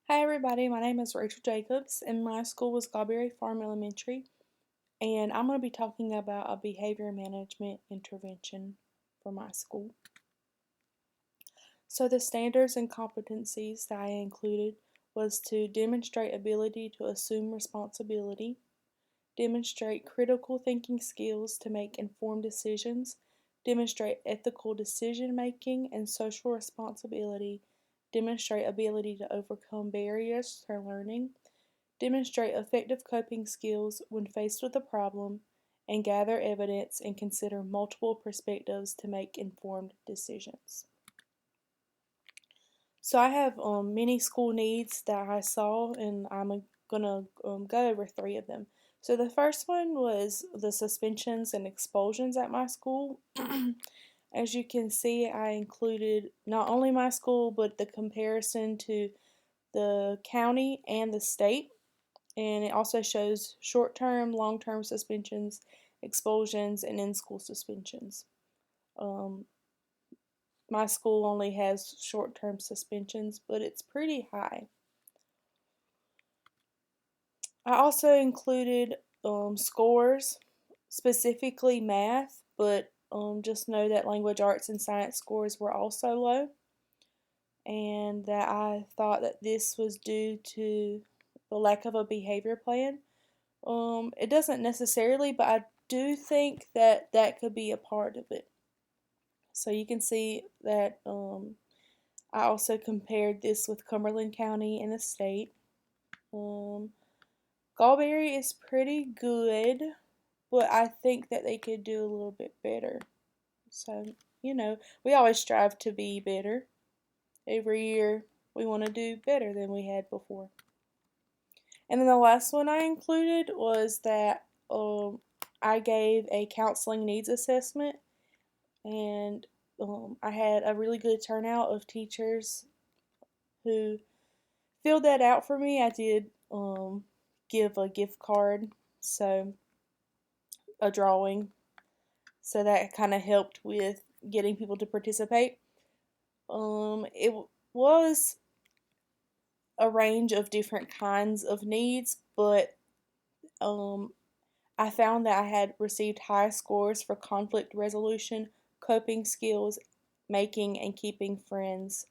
Hi everybody, my name is Rachel Jacobs and my school was Gawberry Farm Elementary, and I'm going to be talking about a behavior management intervention for my school. So the standards and competencies that I included was to demonstrate ability to assume responsibility, demonstrate critical thinking skills to make informed decisions, demonstrate ethical decision making and social responsibility, demonstrate ability to overcome barriers to learning, demonstrate effective coping skills when faced with a problem, and gather evidence and consider multiple perspectives to make informed decisions. So I have many school needs that I saw, and I'm gonna go over three of them. So the first one was the suspensions and expulsions at my school. As you can see, I included not only my school, but the comparison to the county and the state. And it also shows short-term, long-term suspensions, expulsions, and in-school suspensions. Um, my school only has short-term suspensions, but it's pretty high. I also included scores, specifically math, but just know that language arts and science scores were also low, and that I thought that this was due to the lack of a behavior plan. It doesn't necessarily, but I do think that that could be a part of it. So you can see that I also compared this with Cumberland County and the state. Um, Gawberry is pretty good, but I think that they could do a little bit better. So, we always strive to be better. Every year we want to do better than we had before. And then the last one I included was that I gave a counseling needs assessment, and I had a really good turnout of teachers who filled that out for me. I did give a gift card, so a drawing, so that kind of helped with getting people to participate. It was a range of different kinds of needs, but um, I found that I had received high scores for conflict resolution, coping skills, making and keeping friends.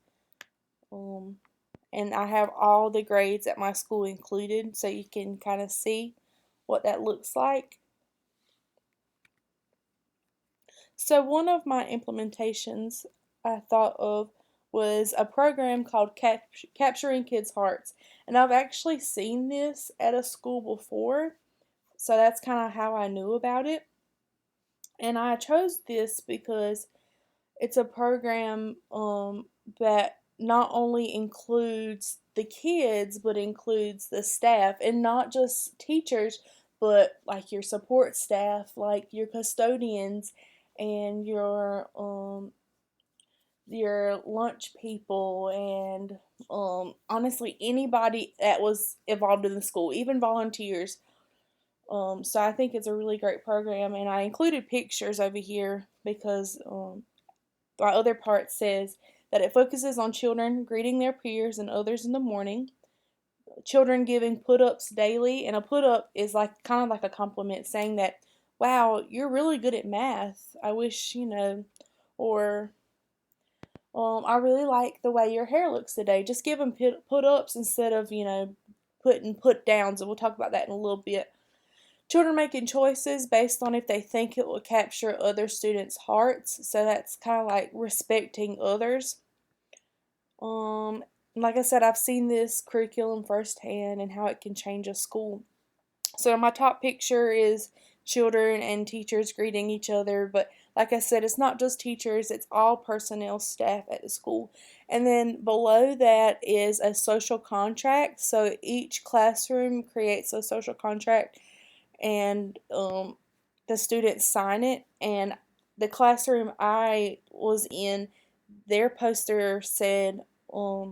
Um, and I have all the grades at my school included, so you can kind of see what that looks like. So one of my implementations I thought of was a program called Capturing Kids' Hearts. And I've actually seen this at a school before, so that's kind of how I knew about it. And I chose this because it's a program that not only includes the kids, but includes the staff, and not just teachers, but like your support staff, like your custodians and your lunch people, and honestly anybody that was involved in the school, even volunteers. So I think it's a really great program, and I included pictures over here because my other part says that it focuses on children greeting their peers and others in the morning, children giving put ups daily, and a put up is like kind of like a compliment saying that, wow, you're really good at math. I wish, or I really like the way your hair looks today. Just give them put ups instead of, putting put downs, and we'll talk about that in a little bit. Children making choices based on if they think it will capture other students' hearts. So that's kind of like respecting others. Um, like I said, I've seen this curriculum firsthand and how it can change a school. So my top picture is children and teachers greeting each other, but like I said, it's not just teachers, it's all personnel staff at the school. And then below that is a social contract. So each classroom creates a social contract, and the students sign it. And the classroom I was in, their poster said, uh,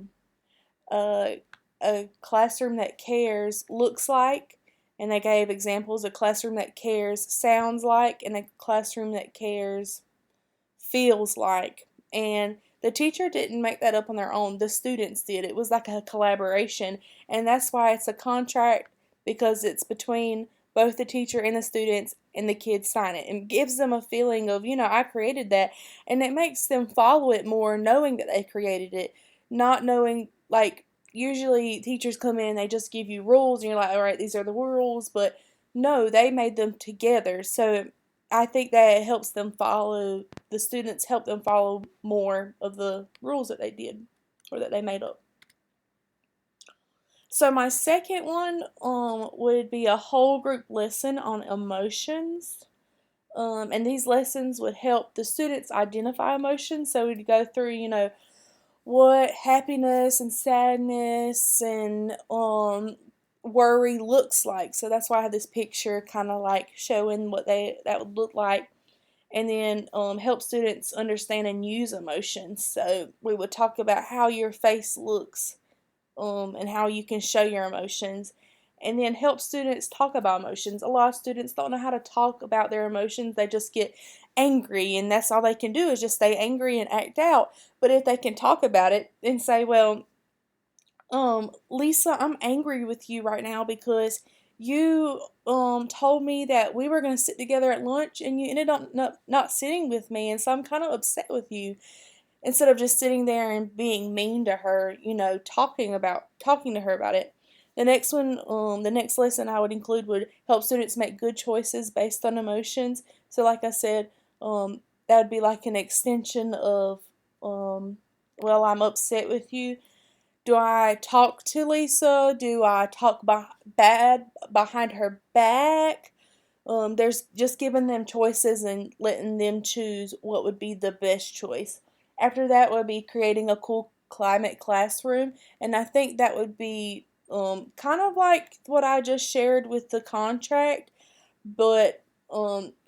a classroom that cares looks like, and they gave examples. A classroom that cares sounds like, and a classroom that cares feels like. And The teacher didn't make that up on their own. The students did. It was like a collaboration, and that's why it's a contract, because it's between both the teacher and the students, and the kids sign it. And gives them a feeling of, I created that, and it makes them follow it more, knowing that they created it, not knowing, like, usually teachers come in, they just give you rules, and you're like, all right, these are the rules, but no, they made them together. So I think that it helps them follow, the students help them follow more of the rules that they did, or that they made up. So my second one would be a whole group lesson on emotions. And these lessons would help the students identify emotions. So we'd go through, what happiness and sadness and worry looks like. So that's why I have this picture kind of like showing what that would look like. And then help students understand and use emotions. So we would talk about how your face looks, and how you can show your emotions, and then help students talk about emotions. A lot of students don't know how to talk about their emotions. They just get angry, and that's all they can do is just stay angry and act out. But if they can talk about it and say, well, Lisa, I'm angry with you right now because you told me that we were going to sit together at lunch, and you ended up not sitting with me, and so I'm kind of upset with you. Instead of just sitting there and being mean to her, talking to her about it. The next lesson I would include would help students make good choices based on emotions. So like I said, that would be like an extension of, well, I'm upset with you. Do I talk to Lisa? Do I talk bad behind her back? There's just giving them choices and letting them choose what would be the best choice. After that would be creating a cool climate classroom, and I think that would be kind of like what I just shared with the contract, but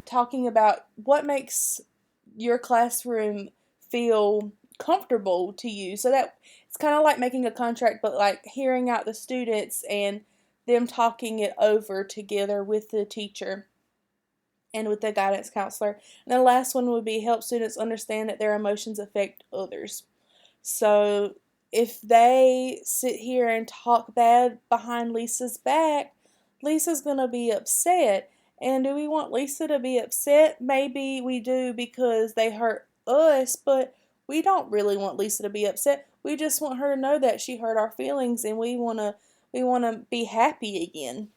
talking about what makes your classroom feel comfortable to you. So that it's kind of like making a contract, but like hearing out the students and them talking it over together with the teacher and with the guidance counselor. And the last one would be help students understand that their emotions affect others. So if they sit here and talk bad behind Lisa's back, Lisa's going to be upset. And do we want Lisa to be upset? Maybe we do because they hurt us, but we don't really want Lisa to be upset. We just want her to know that she hurt our feelings, and we want to be happy again.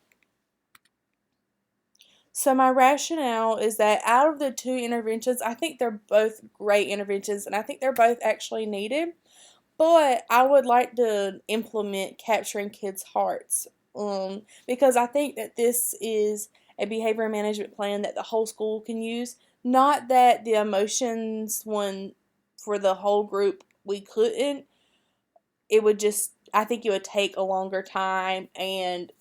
So my rationale is that out of the two interventions, I think they're both great interventions, and I think they're both actually needed. But I would like to implement capturing kids' hearts, because I think that this is a behavior management plan that the whole school can use. Not that the emotions one for the whole group we couldn't. It would just, I think it would take a longer time, and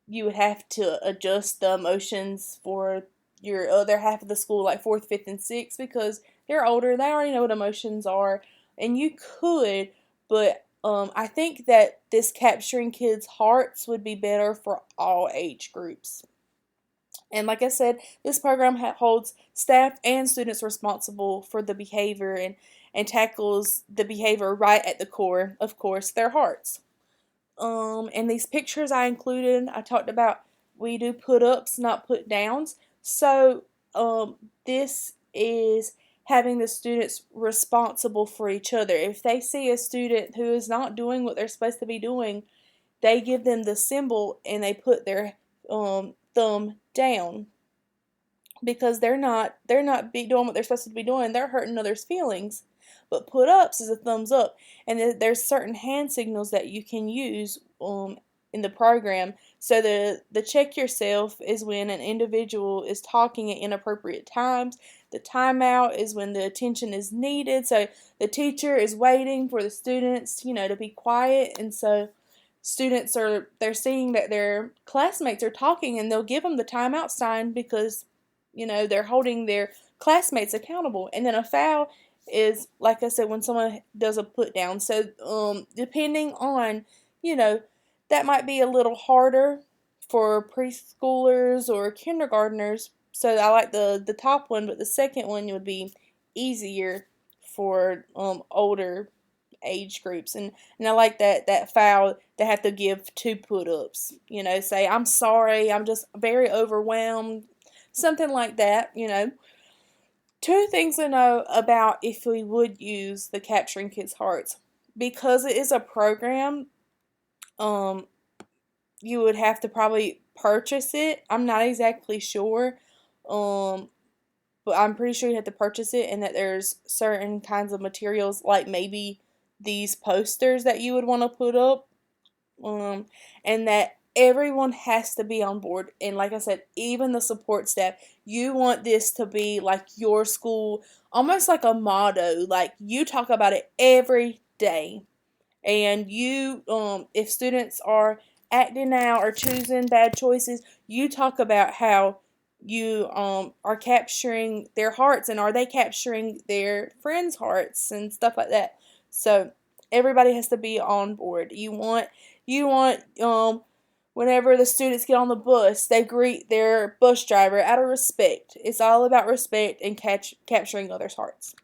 you would have to adjust the emotions for your other half of the school, like fourth, fifth, and sixth, because they're older. They already know what emotions are, and you could, but I think that this capturing kids' hearts would be better for all age groups. And like I said, this program holds staff and students responsible for the behavior, and tackles the behavior right at the core, of course, their hearts. And these pictures I included, I talked about we do put ups, not put downs. So, this is having the students responsible for each other. If they see a student who is not doing what they're supposed to be doing, they give them the symbol and they put their thumb down, because they're not doing what they're supposed to be doing. They're hurting others' feelings. But put ups is a thumbs up, and there's certain hand signals that you can use in the program. So the check yourself is when an individual is talking at inappropriate times. The timeout is when the attention is needed. So the teacher is waiting for the students, to be quiet, and so they're seeing that their classmates are talking, and they'll give them the timeout sign because they're holding their classmates accountable. And then a foul is, like I said, when someone does a put down. So depending on, that might be a little harder for preschoolers or kindergartners. So I like the top one, but the second one would be easier for older age groups. And I like that foul, they have to give 2 put-ups, say, "I'm sorry, I'm just very overwhelmed," something like that. 2 things to know about if we would use the Capturing Kids Hearts. Because it is a program, um, you would have to probably purchase it. I'm not exactly sure, but I'm pretty sure you have to purchase it, and that there's certain kinds of materials, like maybe these posters that you would want to put up, and that everyone has to be on board. And like I said, even the support staff, you want this to be like your school, almost like a motto. Like, you talk about it every day. And if students are acting out or choosing bad choices, you talk about how you are capturing their hearts, and are they capturing their friends' hearts and stuff like that. So everybody has to be on board. You want whenever the students get on the bus, they greet their bus driver out of respect. It's all about respect and capturing others' hearts.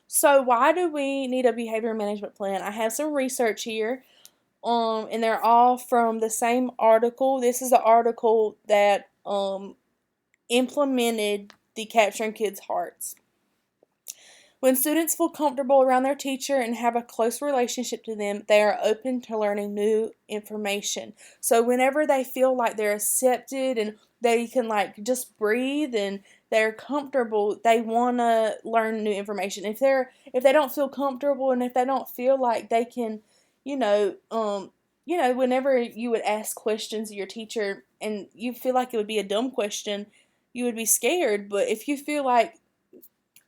So why do we need a behavior management plan? I have some research here, and they're all from the same article. This is the article that implemented the Capturing Kids Hearts. When students feel comfortable around their teacher and have a close relationship to them, they are open to learning new information. So whenever they feel like they're accepted and they can just breathe and they're comfortable, they want to learn new information. If they don't feel comfortable, and if they don't feel like they can, whenever you would ask questions of your teacher and you feel like it would be a dumb question, you would be scared. But if you feel like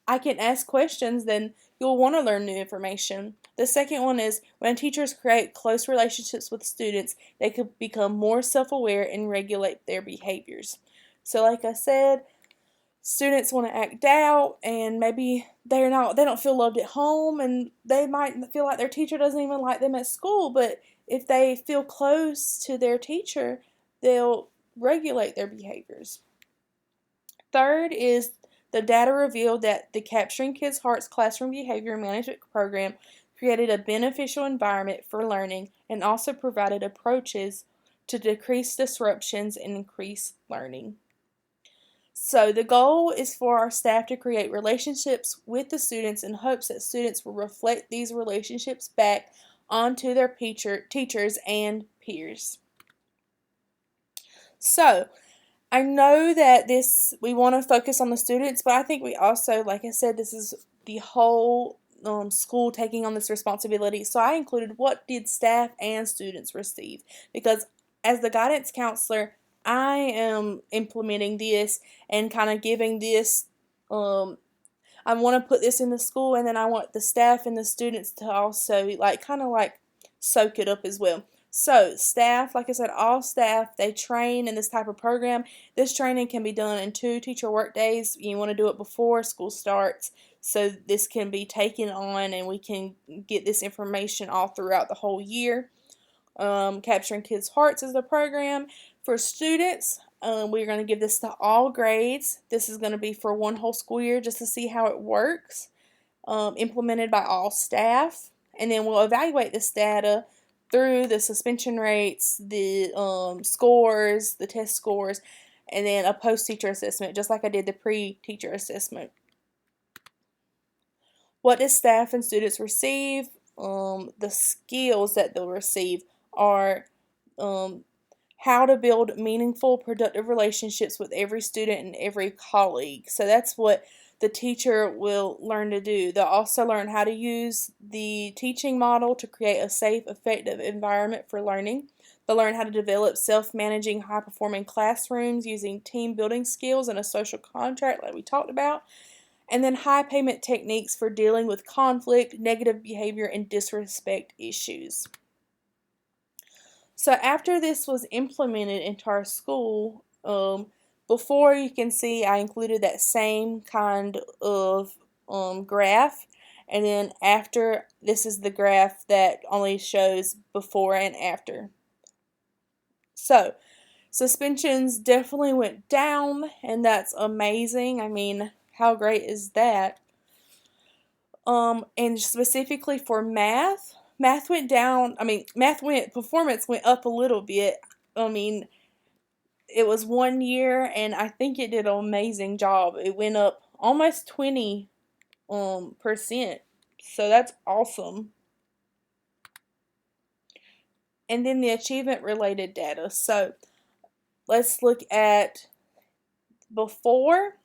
I can ask questions, then you'll want to learn new information. The second one is, when teachers create close relationships with students, they could become more self-aware and regulate their behaviors. So like I said, students want to act out, and maybe they don't feel loved at home, and they might feel like their teacher doesn't even like them at school, but if they feel close to their teacher, they'll regulate their behaviors. Third is, the data revealed that the Capturing Kids Hearts classroom behavior management program created a beneficial environment for learning and also provided approaches to decrease disruptions and increase learning. So the goal is for our staff to create relationships with the students in hopes that students will reflect these relationships back onto their teachers and peers. So I know that we want to focus on the students, but I think we also, like I said, this is the whole school taking on this responsibility. So I included, what did staff and students receive? Because as the guidance counselor, I am implementing this and kind of giving this, I want to put this in the school, and then I want the staff and the students to also soak it up as well. So staff, like I said, all staff, they train in this type of program. This training can be done in 2 teacher work days. You want to do it before school starts, so this can be taken on and we can get this information all throughout the whole year. Capturing Kids Hearts is the program. For students, we're going to give this to all grades. This is going to be for 1 whole school year just to see how it works. Implemented by all staff. And then we'll evaluate this data through the suspension rates, the scores, the test scores, and then a post-teacher assessment, just like I did the pre-teacher assessment. What does staff and students receive? The skills that they'll receive are how to build meaningful, productive relationships with every student and every colleague. So that's what the teacher will learn to do. They'll also learn how to use the teaching model to create a safe, effective environment for learning. They'll learn how to develop self-managing, high-performing classrooms using team building skills and a social contract like we talked about. And then high payment techniques for dealing with conflict, negative behavior, and disrespect issues. So after this was implemented into our school, before, you can see I included that same kind of graph, and then after, this is the graph that only shows before and after. So suspensions definitely went down, and that's amazing. I mean, how great is that? And specifically for math went down. I mean, performance went up a little bit. I mean, it was 1 year, and I think it did an amazing job. It went up almost 20 percent. So that's awesome. And then the achievement related data. So let's look at before.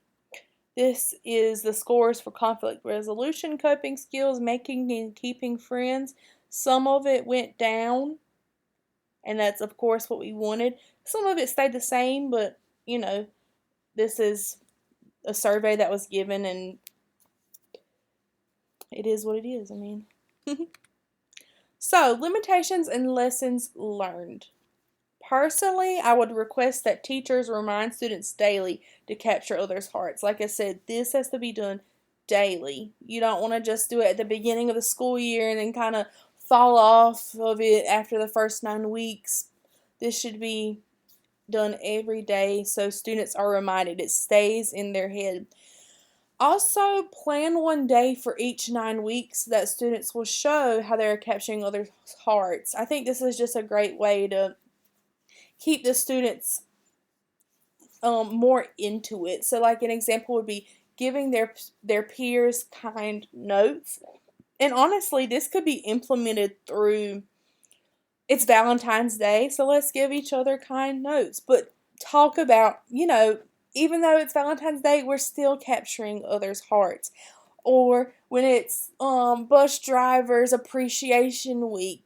This is the scores for conflict resolution, coping skills, making and keeping friends. Some of it went down, and that's of course what we wanted. Some of it stayed the same, but this is a survey that was given, and it is what it is. I mean, so limitations and lessons learned. Personally, I would request that teachers remind students daily to capture others' hearts. Like I said, this has to be done daily. You don't want to just do it at the beginning of the school year and then kind of fall off of it after the first 9 weeks. This should be done every day so students are reminded. It stays in their head. Also, plan one day for each 9 weeks that students will show how they're capturing others' hearts. I think this is just a great way to keep the students more into it. So like an example would be giving their peers kind notes. And honestly, this could be implemented through, it's Valentine's Day, so let's give each other kind notes. But talk about, even though it's Valentine's Day, we're still capturing others' hearts. Or when it's bus drivers appreciation week,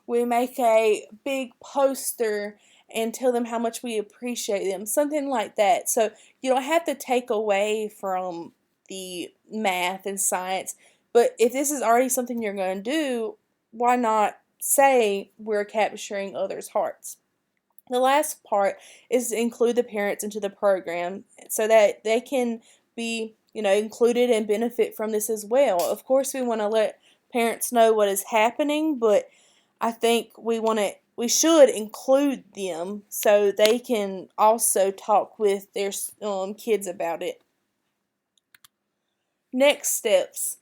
we make a big poster and tell them how much we appreciate them, something like that. So you don't have to take away from the math and science, but if this is already something you're going to do, why not say we're capturing others' hearts? The last part is to include the parents into the program so that they can be, included and benefit from this as well. Of course, we want to let parents know what is happening, but I think we should include them so they can also talk with their kids about it. Next steps.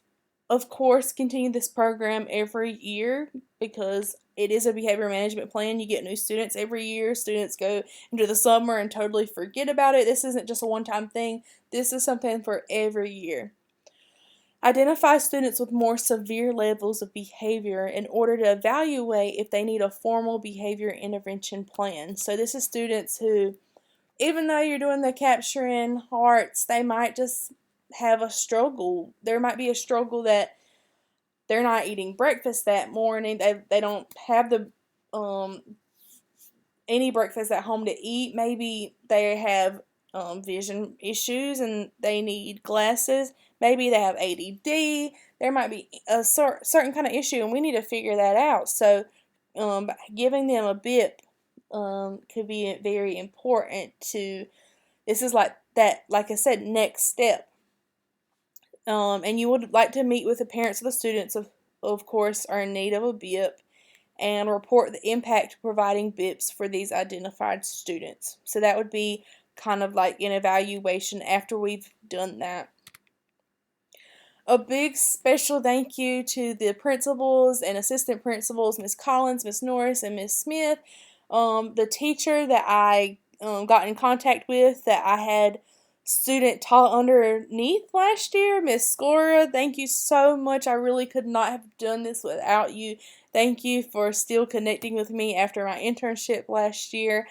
Of course, continue this program every year because it is a behavior management plan. You get new students every year. Students go into the summer and totally forget about it. This isn't just a one-time thing. This is something for every year. Identify students with more severe levels of behavior in order to evaluate if they need a formal behavior intervention plan. So this is students who, even though you're doing the capturing hearts, they might just have a struggle. There might be a struggle that they're not eating breakfast that morning. They don't have the any breakfast at home to eat. Maybe they have vision issues and they need glasses. Maybe they have ADD. There might be a certain kind of issue, and we need to figure that out. So giving them a BIP could be very important to, this is like that, like I said, next step. And you would like to meet with the parents of the students, of course, are in need of a BIP, and report the impact of providing BIPs for these identified students. So that would be kind of like an evaluation after we've done that. A big special thank you to the principals and assistant principals, Miss Collins, Miss Norris, and Miss Smith. The teacher that I got in contact with that I had student taught underneath last year, Miss Scora, thank you so much. I really could not have done this without you. Thank you for still connecting with me after my internship last year.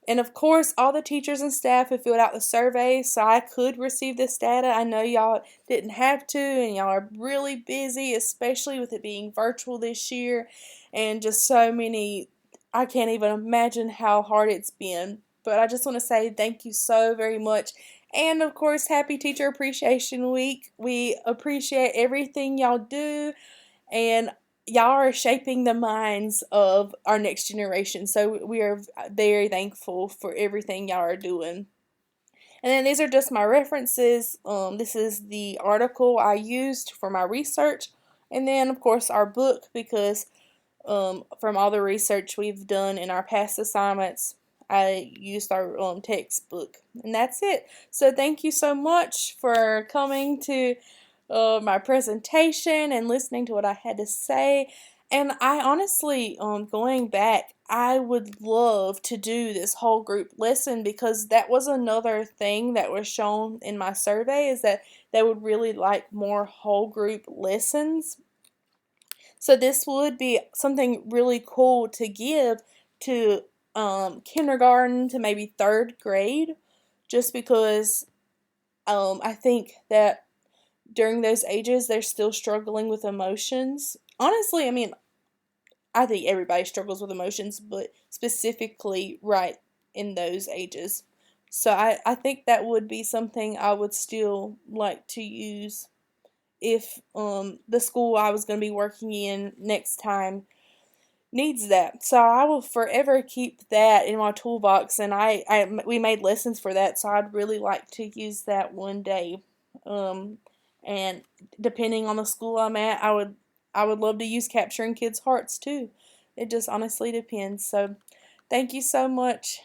And of course, all the teachers and staff who filled out the survey so I could receive this data. I know y'all didn't have to, and y'all are really busy, especially with it being virtual this year, and just so many, I can't even imagine how hard it's been. But I just want to say thank you so very much. And of course, happy Teacher Appreciation Week. We appreciate everything y'all do, and y'all are shaping the minds of our next generation. So we are very thankful for everything y'all are doing. And then these are just my references. This is the article I used for my research. And then, of course, our book, because from all the research we've done in our past assignments, I used our textbook. And that's it. So thank you so much for coming to my presentation and listening to what I had to say. And I honestly, going back, I would love to do this whole group lesson because that was another thing that was shown in my survey is that they would really like more whole group lessons. So this would be something really cool to give to kindergarten to maybe third grade, just because I think that during those ages they're still struggling with emotions. Honestly, I mean, I think everybody struggles with emotions, but specifically right in those ages. So I think that would be something I would still like to use if the school I was going to be working in next time needs that. So I will forever keep that in my toolbox, and we made lessons for that, so I'd really like to use that one day. Um, and depending on the school I'm at, I would love to use capturing kids' hearts too. It just honestly depends. So thank you so much.